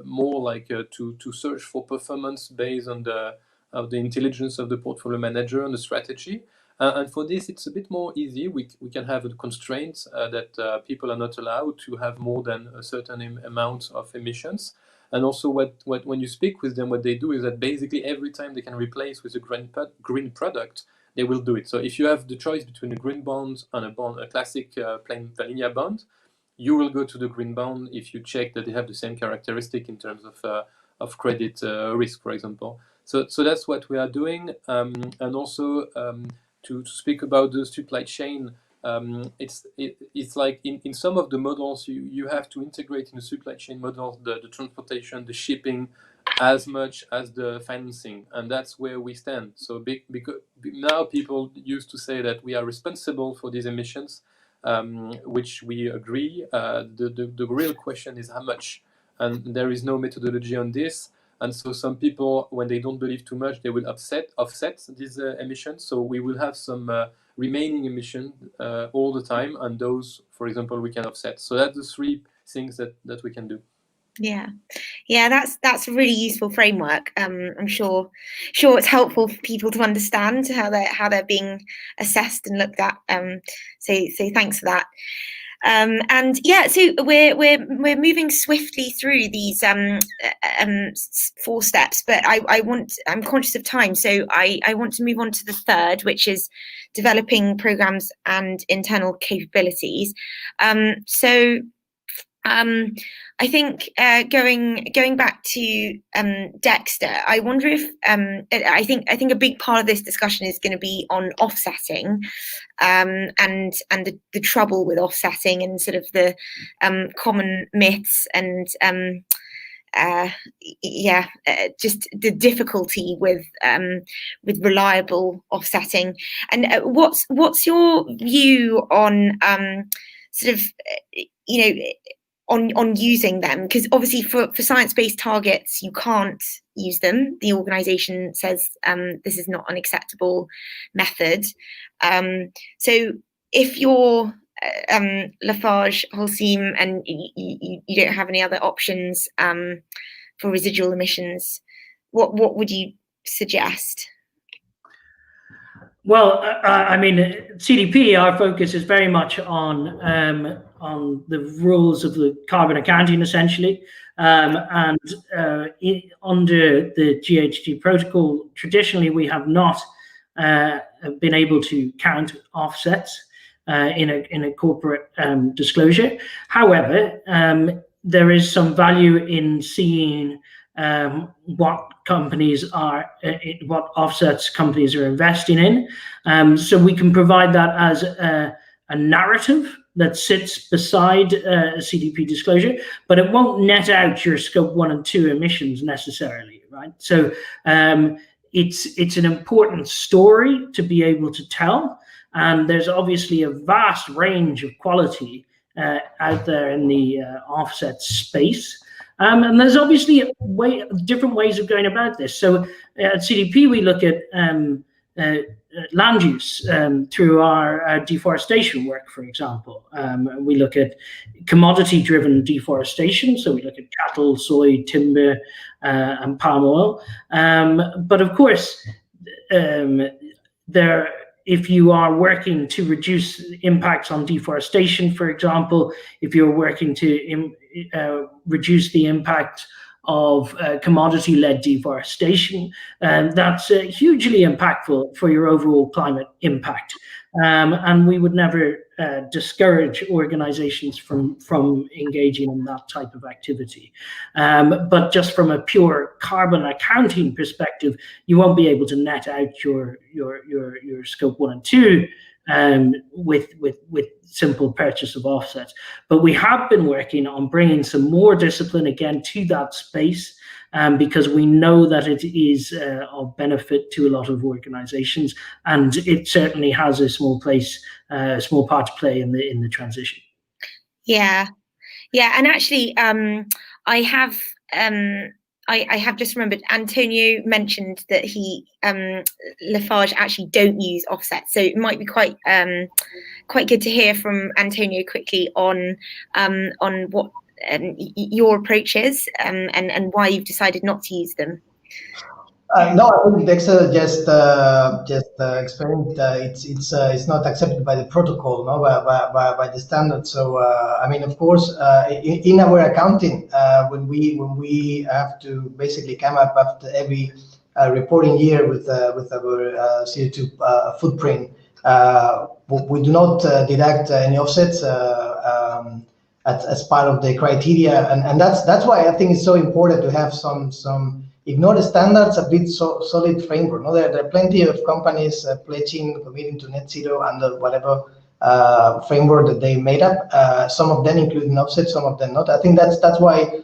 more like to search for performance based on the intelligence of the portfolio manager and the strategy. And for this, it's a bit more easy. We can have a constraint that people are not allowed to have more than a certain amount of emissions. And also, when you speak with them, what they do is that basically every time they can replace with a green product, they will do it. So if you have the choice between a green bond and a classic plain vanilla bond, you will go to the green bond if you check that they have the same characteristic in terms of credit risk, for example. So that's what we are doing. And also to speak about the supply chain, it's like in some of the models you have to integrate in the supply chain model the transportation, the shipping, as much as the financing, and that's where we stand. So because now people used to say that we are responsible for these emissions, which we agree. The real question is how much, and there is no methodology on this. And so some people, when they don't believe too much, they will offset these emissions. So we will have some remaining emission all the time, and those, for example, we can offset. So that's the three things that we can do. Yeah, that's a really useful framework. I'm sure it's helpful for people to understand how they're being assessed and looked at. So thanks for that. And yeah, so we're moving swiftly through these 4 steps, but I'm conscious of time, so I want to move on to the third, which is developing programs and internal capabilities. I think going back to Dexter, I wonder if I think a big part of this discussion is going to be on offsetting, and the trouble with offsetting, and sort of the common myths, and just the difficulty with reliable offsetting. And what's your view on sort of on using them? Because obviously for science-based targets you can't use them. The organization says this is not an acceptable method. So if you're Lafarge, Holcim, and you don't have any other options for residual emissions, what would you suggest? Well, I mean, CDP, our focus is very much on the rules of the carbon accounting, essentially, and under the GHG protocol, traditionally we have not been able to count offsets in a corporate disclosure. However, there is some value in seeing what companies are, what offsets companies are investing in. So we can provide that as a narrative that sits beside a CDP disclosure, but it won't net out your scope 1 and 2 emissions necessarily, right? So it's an important story to be able to tell, and there's obviously a vast range of quality out there in the offset space. And there's obviously different ways of going about this. So at CDP, we look at land use through our deforestation work, for example. We look at commodity-driven deforestation, so we look at cattle, soy, timber, and palm oil. But of course, if you are working to reduce impacts on deforestation, for example, if you're working to reduce the impact of commodity-led deforestation, that's hugely impactful for your overall climate impact. And we would never discourage organizations from engaging in that type of activity. But just from a pure carbon accounting perspective, you won't be able to net out your scope 1 and 2 with simple purchase of offsets. But we have been working on bringing some more discipline again to that space, because we know that it is of benefit to a lot of organizations, and it certainly has a small part to play in the transition. Yeah, and actually, I have just remembered Antonio mentioned that Lafarge actually don't use offsets, so it might be quite good to hear from Antonio quickly on what your approach is and why you've decided not to use them. No, I think Dexter just explained it's not accepted by the protocol, no, by the standard. So I mean, of course, in our accounting, when we have to basically come up after every reporting year with our CO2 footprint, we do not deduct any offsets as part of the criteria, and that's why I think it's so important to have some. If not the standards, a bit solid framework. No, there are plenty of companies pledging, committing to net zero under whatever framework that they made up. Some of them including offsets, some of them not. I think that's why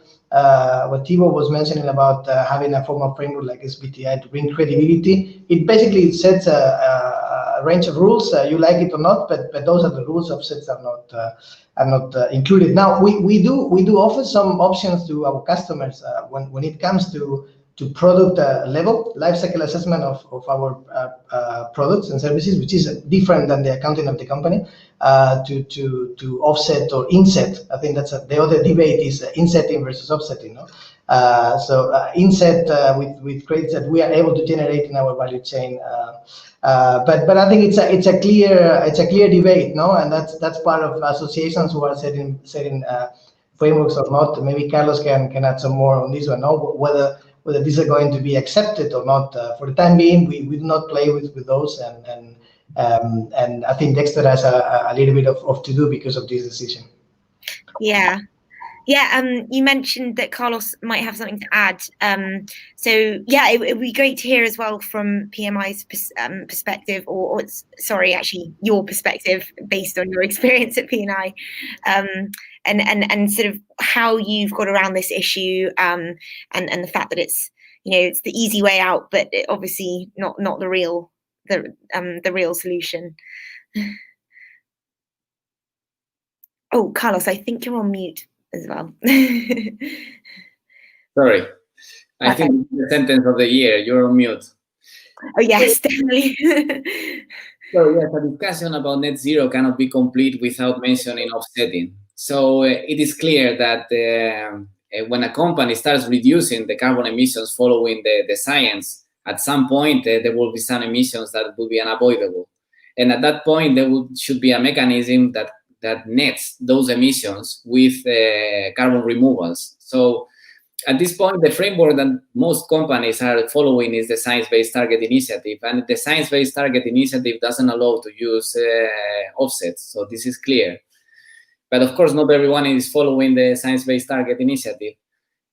what Thibaut was mentioning about having a formal framework like SBTi to bring credibility. It basically sets a range of rules. You like it or not, but those are the rules. Offsets are not included. Now we do offer some options to our customers when it comes to product level life cycle assessment of our products and services, which is different than the accounting of the company, to offset or inset. I think that's the other debate is insetting versus offsetting. No? So inset with credits that we are able to generate in our value chain. But I think it's a clear debate, no, and that's part of associations who are setting frameworks or not. Maybe Carlos can add some more on this one, no, whether these are going to be accepted or not. For the time being, we do not play with those, and I think Dexter has a little bit of to do because of this decision. Yeah. You mentioned that Carlos might have something to add. So yeah, it would be great to hear as well from PMI's perspective, or sorry, actually your perspective based on your experience at PNI, and sort of how you've got around this issue, and the fact that it's it's the easy way out, but obviously not the real solution. Oh, Carlos, I think you're on mute as well. Sorry, I think the sentence of the year, you're on mute. Oh yes, definitely. So yes, a discussion about net zero cannot be complete without mentioning offsetting. So it is clear that when a company starts reducing the carbon emissions following the science, at some point there will be some emissions that will be unavoidable. And at that point, there should be a mechanism that nets those emissions with carbon removals. So at this point, the framework that most companies are following is the Science-Based Target Initiative, and the Science-Based Target Initiative doesn't allow to use offsets, so this is clear. But of course, not everyone is following the Science-Based Target Initiative.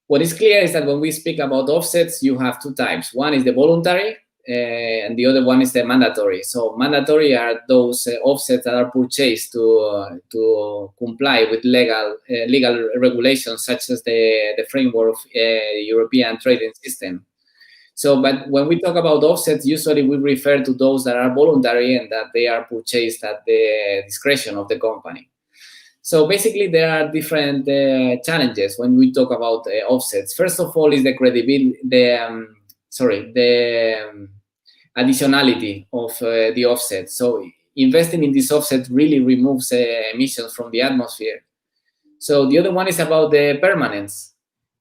What is clear is that when we speak about offsets, you have two types. One is the voluntary, and the other one is the mandatory. So mandatory are those offsets that are purchased to comply with legal regulations, such as the framework of European trading system. So, but when we talk about offsets, usually we refer to those that are voluntary and that they are purchased at the discretion of the company. So basically, there are different challenges when we talk about offsets. First of all, is the credibility, the additionality of the offset. So investing in this offset really removes emissions from the atmosphere. So the other one is about the permanence.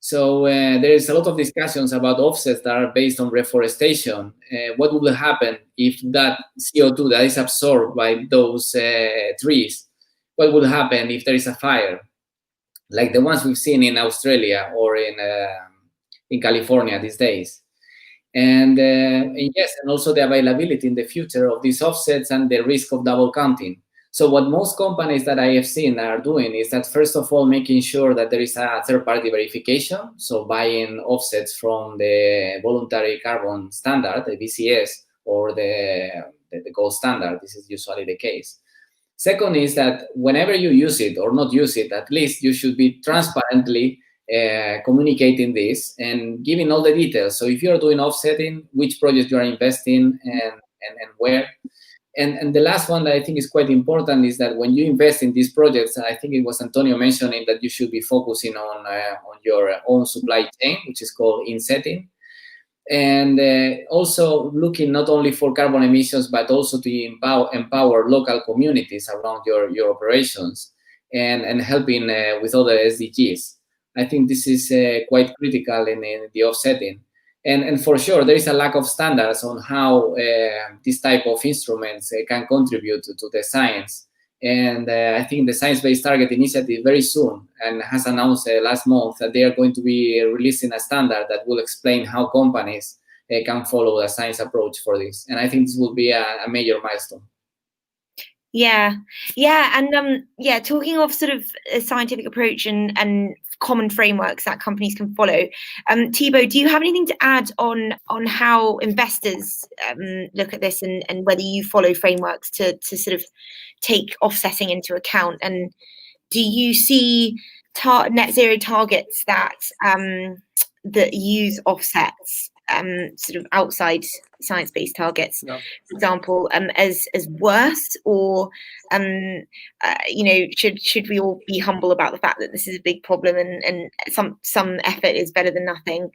So there is a lot of discussions about offsets that are based on reforestation. What will happen if that CO2 that is absorbed by those trees, what would happen if there is a fire, like the ones we've seen in Australia or in California these days? And yes, and also the availability in the future of these offsets and the risk of double counting. So what most companies that I have seen are doing is that, first of all, making sure that there is a third-party verification, so buying offsets from the voluntary carbon standard, the VCS, or the gold standard. This is usually the case. Second is that whenever you use it or not use it, at least you should be transparently communicating this and giving all the details. So if you're doing offsetting, which projects you are investing and where. And the last one that I think is quite important is that when you invest in these projects, I think it was Antonio mentioning that you should be focusing on your own supply chain, which is called insetting. And also looking not only for carbon emissions, but also to empower local communities around your operations and helping with other SDGs. I think this is quite critical in the offsetting. And for sure, there is a lack of standards on how this type of instruments can contribute to the science. And I think the Science Based Target Initiative very soon and has announced last month that they are going to be releasing a standard that will explain how companies can follow a science approach for this. And I think this will be a major milestone. Yeah, and talking of sort of a scientific approach and common frameworks that companies can follow. Thibaut, do you have anything to add on how investors look at this and whether you follow frameworks to sort of take offsetting into account? And do you see net zero targets that use offsets sort of outside science-based targets, No. for example, as worse, or should we all be humble about the fact that this is a big problem and some effort is better than nothing?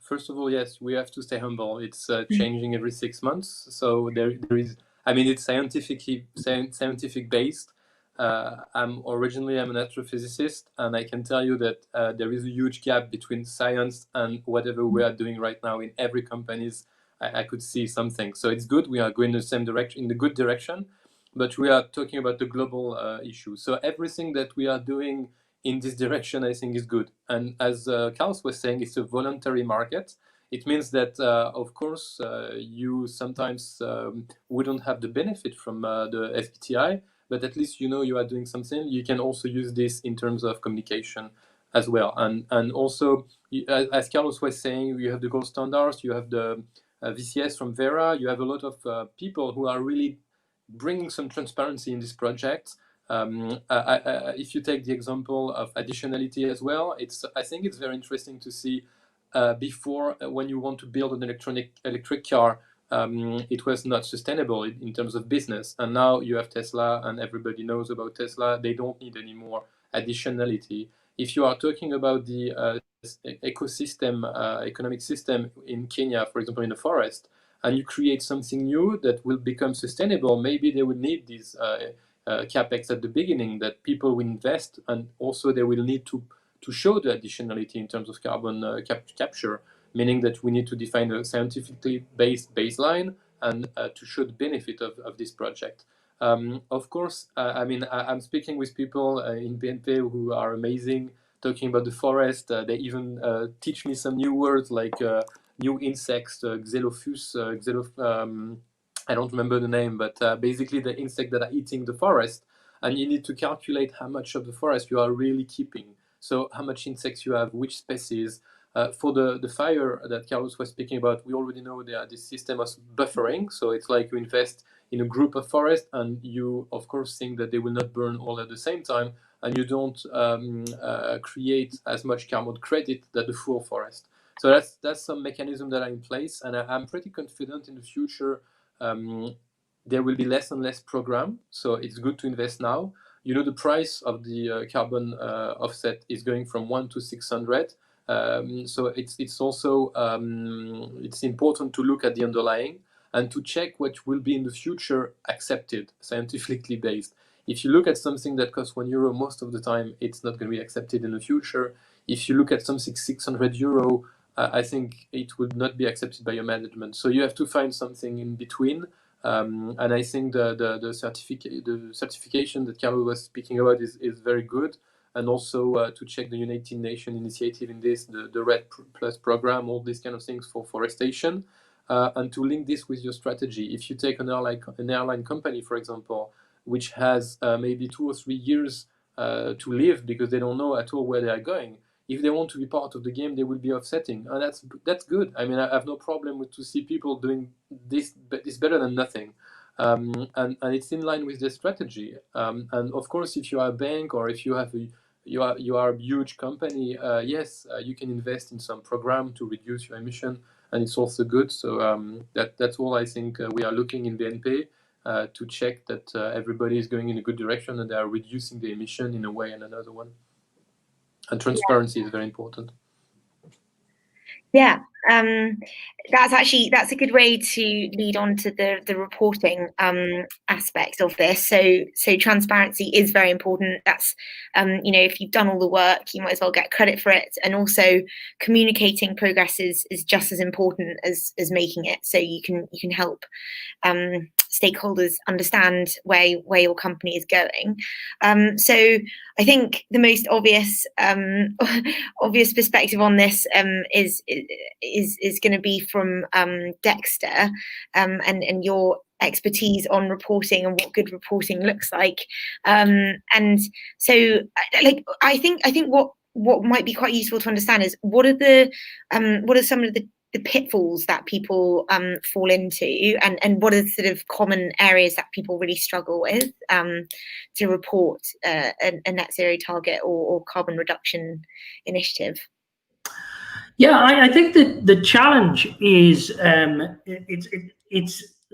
First of all, yes, we have to stay humble. It's changing every 6 months, so there is. I mean, it's scientific based. I'm an astrophysicist, and I can tell you that there is a huge gap between science and whatever we are doing right now. In every companies, I could see something. So it's good. We are going in the same direction, in the good direction, but we are talking about the global issue. So everything that we are doing in this direction, I think, is good. And as Carlos was saying, it's a voluntary market. It means that, of course, you sometimes wouldn't have the benefit from the SBTI, but at least you are doing something. You can also use this in terms of communication as well. And also, as Carlos was saying, you have the gold standards, you have the VCS from Vera, you have a lot of people who are really bringing some transparency in this project. If you take the example of additionality as well, I think it's very interesting to see before, when you want to build an electric car, it was not sustainable in terms of business. And now you have Tesla, and everybody knows about Tesla. They don't need any more additionality. If you are talking about the ecosystem, economic system in Kenya, for example, in the forest, and you create something new that will become sustainable, maybe they will need these capex at the beginning that people will invest, and also they will need to show the additionality in terms of carbon capture, meaning that we need to define a scientifically based baseline and to show the benefit of this project. Of course, I'm speaking with people in BNP who are amazing, talking about the forest. They even teach me some new words like new insects, Xelophus, I don't remember the name, but basically the insect that are eating the forest, and you need to calculate how much of the forest you are really keeping. So how much insects you have, which species. For the fire that Carlos was speaking about, we already know there this system of buffering. So it's like you invest in a group of forest, and you, of course, think that they will not burn all at the same time, and you don't create as much carbon credit that the full forest. So that's some mechanism that are in place, and I'm pretty confident in the future there will be less and less program. So it's good to invest now. You know, the price of the carbon offset is going from 1 to 600. So it's also it's important to look at the underlying and to check what will be in the future accepted, scientifically based. If you look at something that costs €1, most of the time it's not going to be accepted in the future. If you look at something €600, I think it would not be accepted by your management. So you have to find something in between. And I think the certification that Carlo was speaking about is very good. And also to check the United Nations initiative in this, the RED Plus program, all these kind of things for forestation, and to link this with your strategy. If you take an airline company, for example, which has maybe 2 or 3 years to live because they don't know at all where they are going, if they want to be part of the game, they will be offsetting, and that's good. I mean, I have no problem with to see people doing this, but it's better than nothing. And it's in line with their strategy. And of course, if you are a bank or if you have you are a huge company, yes, you can invest in some program to reduce your emission, and it's also good. So that's all I think we are looking in BNP to check that everybody is going in a good direction and they are reducing the emission in a way and another one. And transparency is very important. Yeah, that's a good way to lead on to the reporting aspect of this. So transparency is very important. That's if you've done all the work, you might as well get credit for it. And also communicating progress is just as important as making it. So you can help stakeholders understand where your company is going. So I think the most obvious perspective on this is going to be from Dexter and your expertise on reporting and what good reporting looks like. And so, I think what might be quite useful to understand is what are some of the pitfalls that people fall into, and what are sort of common areas that people really struggle with to report a net zero target or carbon reduction initiative? Yeah, I think that the challenge is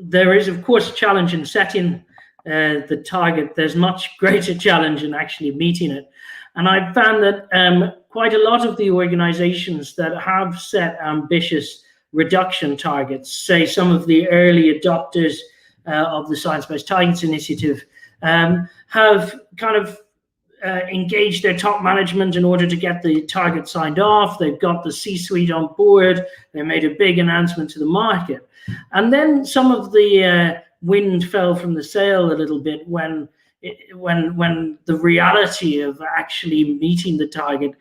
there is of course a challenge in setting the target. There's much greater challenge in actually meeting it. And I've found that quite a lot of the organizations that have set ambitious reduction targets, say some of the early adopters of the Science-Based Targets Initiative, have kind of engaged their top management in order to get the target signed off. They've got the C-suite on board. They made a big announcement to the market. And then some of the wind fell from the sail a little bit when the reality of actually meeting the target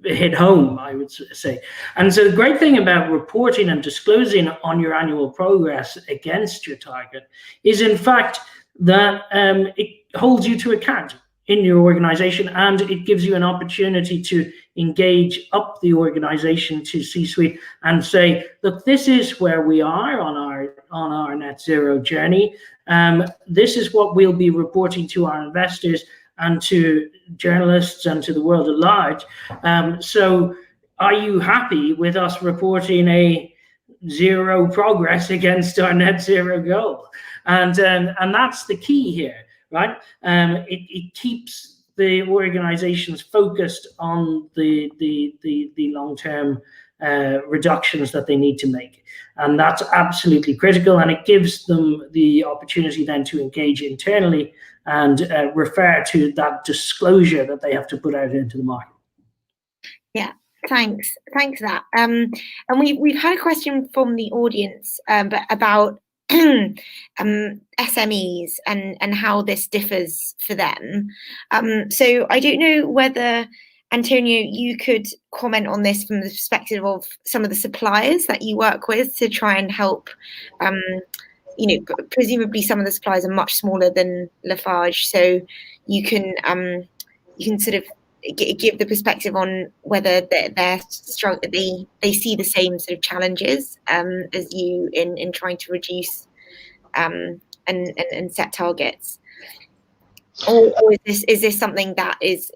hit home, I would say. And so the great thing about reporting and disclosing on your annual progress against your target is, in fact, that it holds you to account in your organization, and it gives you an opportunity to engage up the organization to C-suite and say, look, this is where we are on our net zero journey. This is what we'll be reporting to our investors and to journalists and to the world at large. So are you happy with us reporting a zero progress against our net zero goal? And that's the key here, right? It keeps the organizations focused on the long-term reductions that they need to make. And that's absolutely critical. And it gives them the opportunity then to engage internally and refer to that disclosure that they have to put out into the market. Yeah. Thanks for that. And we've had a question from the audience about SMEs and how this differs for them. So I don't know whether, Antonio, you could comment on this from the perspective of some of the suppliers that you work with to try and help presumably some of the suppliers are much smaller than Lafarge, so you can sort of give the perspective on whether they're they see the same sort of challenges as you in trying to reduce and set targets, or is this something that is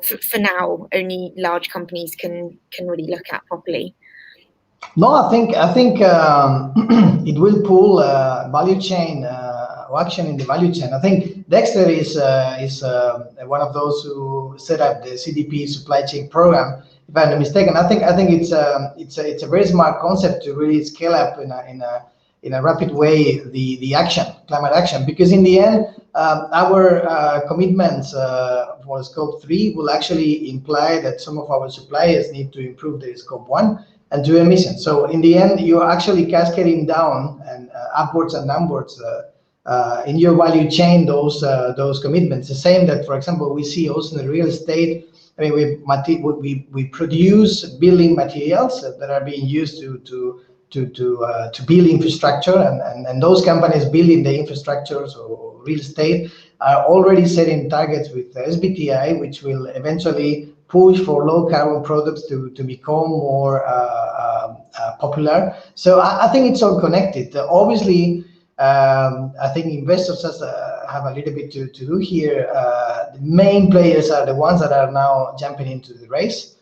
for now only large companies can really look at properly? No, I think it will pull value chain action in the value chain. I think Dexter is one of those who set up the CDP supply chain program. If I'm not mistaken, I think it's a very smart concept to really scale up in a rapid way the climate action, because in the end our commitments for scope 3 will actually imply that some of our suppliers need to improve their scope 1 and 2 emissions. So in the end, you're actually cascading down and upwards and downwards in your value chain those commitments. The same that, for example, we see also in the real estate. I mean, we produce building materials that are being used to build infrastructure, and those companies building the infrastructures or real estate are already setting targets with SBTi, which will eventually push for low carbon products to become more popular. So I think it's all connected. Obviously, I think investors have a little bit to do here. The main players are the ones that are now jumping into the race.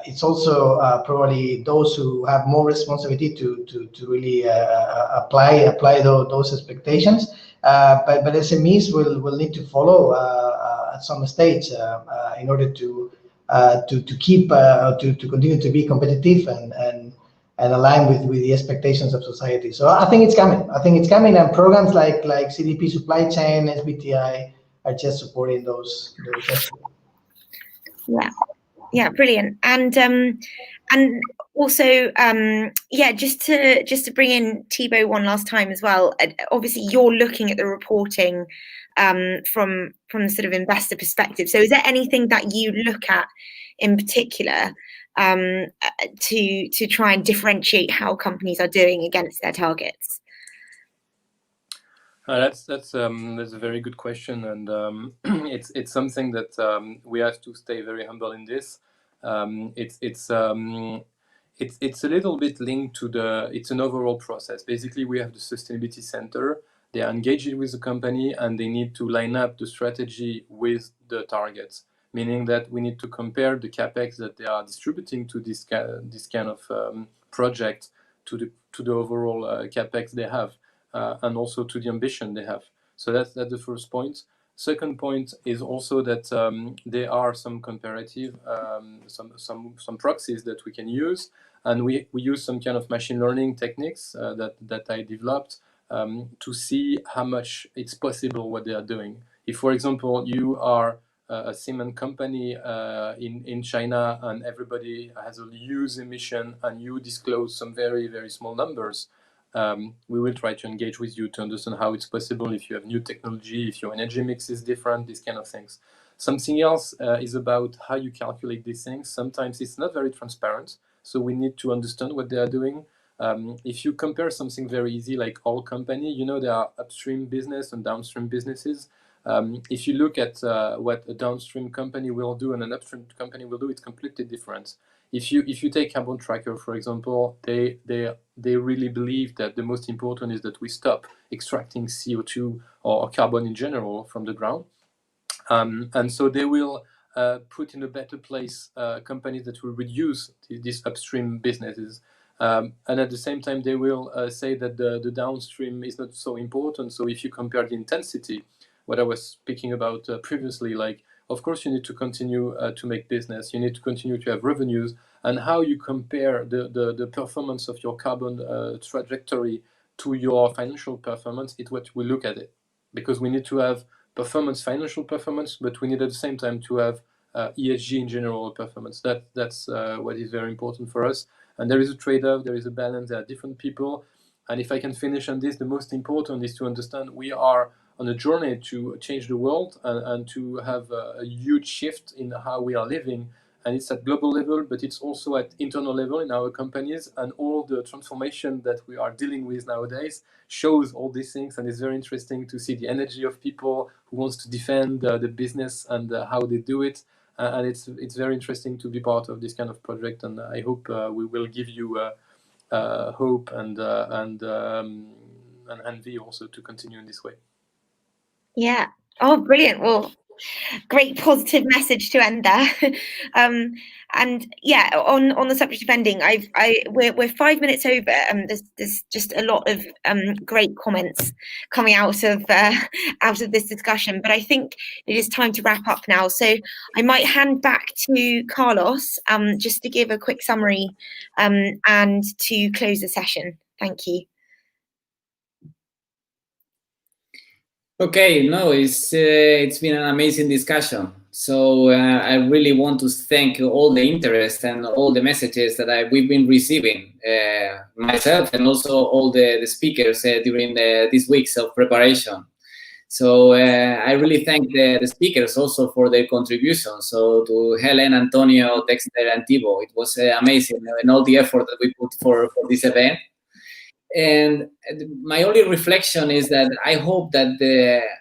It's also probably those who have more responsibility to really apply those expectations. But SMEs will need to follow at some stage in order to keep to continue to be competitive and align with the expectations of society. So I think it's coming. And programs like CDP supply chain, SBTi are just supporting those efforts. Yeah, brilliant. And also, just to bring in Thibaut one last time as well. Obviously, you're looking at the reporting from the sort of investor perspective. So, is there anything that you look at in particular to try and differentiate how companies are doing against their targets? That's a very good question, and it's something that we have to stay very humble in this. It's a little bit linked to it's an overall process. Basically, we have the sustainability center. They are engaged with the company, and they need to line up the strategy with the targets. Meaning that we need to compare the capex that they are distributing to this kind of project to the overall capex they have. And also to the ambition they have. So that's the first point. Second point is also that there are some comparative, some proxies that we can use, and we use some kind of machine learning techniques that I developed to see how much it's possible what they are doing. If, for example, you are a cement company in China and everybody has a huge emission and you disclose some very, very small numbers, we will try to engage with you to understand how it's possible if you have new technology, if your energy mix is different, these kind of things. Something else is about how you calculate these things. Sometimes it's not very transparent, so we need to understand what they are doing. If you compare something very easy like oil company, there are upstream business and downstream businesses. If you look at what a downstream company will do and an upstream company will do, it's completely different. If you take Carbon Tracker, for example, they really believe that the most important is that we stop extracting CO2 or carbon in general from the ground. And so they will put in a better place companies that will reduce these upstream businesses. And at the same time, they will say that the downstream is not so important. So if you compare the intensity, what I was speaking about previously, like, of course, you need to continue to make business. You need to continue to have revenues. And how you compare the performance of your carbon trajectory to your financial performance is what we look at it. Because we need to have performance, financial performance, but we need at the same time to have ESG in general performance. That's what is very important for us. And there is a trade-off, there is a balance, there are different people. And if I can finish on this, the most important is to understand we are on a journey to change the world and to have a huge shift in how we are living. and it's at global level, but it's also at internal level in our companies, and all the transformation that we are dealing with nowadays shows all these things, and it's very interesting to see the energy of people who wants to defend the business and how they do it, and it's very interesting to be part of this kind of project, and I hope we will give you hope and envy also to continue in this way. Yeah. Oh, brilliant. Well, great positive message to end there. And yeah, on the subject of ending, we're 5 minutes over. There's just a lot of great comments coming out of this discussion, but I think it is time to wrap up now. So I might hand back to Carlos just to give a quick summary and to close the session. Thank you. Okay, no, it's been an amazing discussion. So I really want to thank all the interest and all the messages that we've been receiving, myself and also all the speakers during these weeks of preparation. So I really thank the speakers also for their contribution. So to Helen, Antonio, Dexter, and Thibaut, it was amazing and all the effort that we put for this event. And my only reflection is that I hope that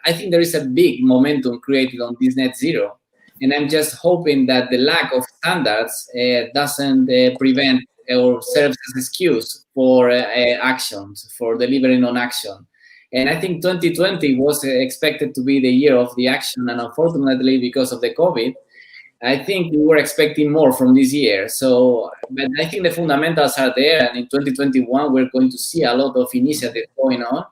I think there is a big momentum created on this net zero, and I'm just hoping that the lack of standards doesn't prevent or serves as excuse for actions, for delivering on action. And I think 2020 was expected to be the year of the action, and unfortunately, because of the COVID, I think we were expecting more from this year. So, but I think the fundamentals are there, and in 2021 we're going to see a lot of initiatives going on,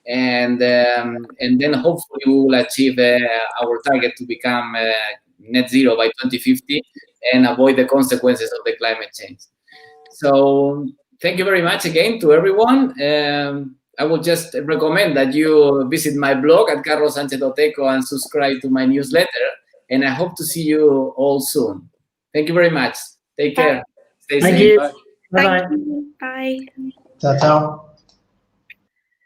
and then hopefully we will achieve our target to become net zero by 2050 and avoid the consequences of the climate change. So, thank you very much again to everyone. I would just recommend that you visit my blog at carlossanchez.eco and subscribe to my newsletter. And I hope to see you all soon. Thank you very much. Take care. Stay safe. Thank you. Bye. Bye-bye. Thank you. Bye. Ciao, ciao.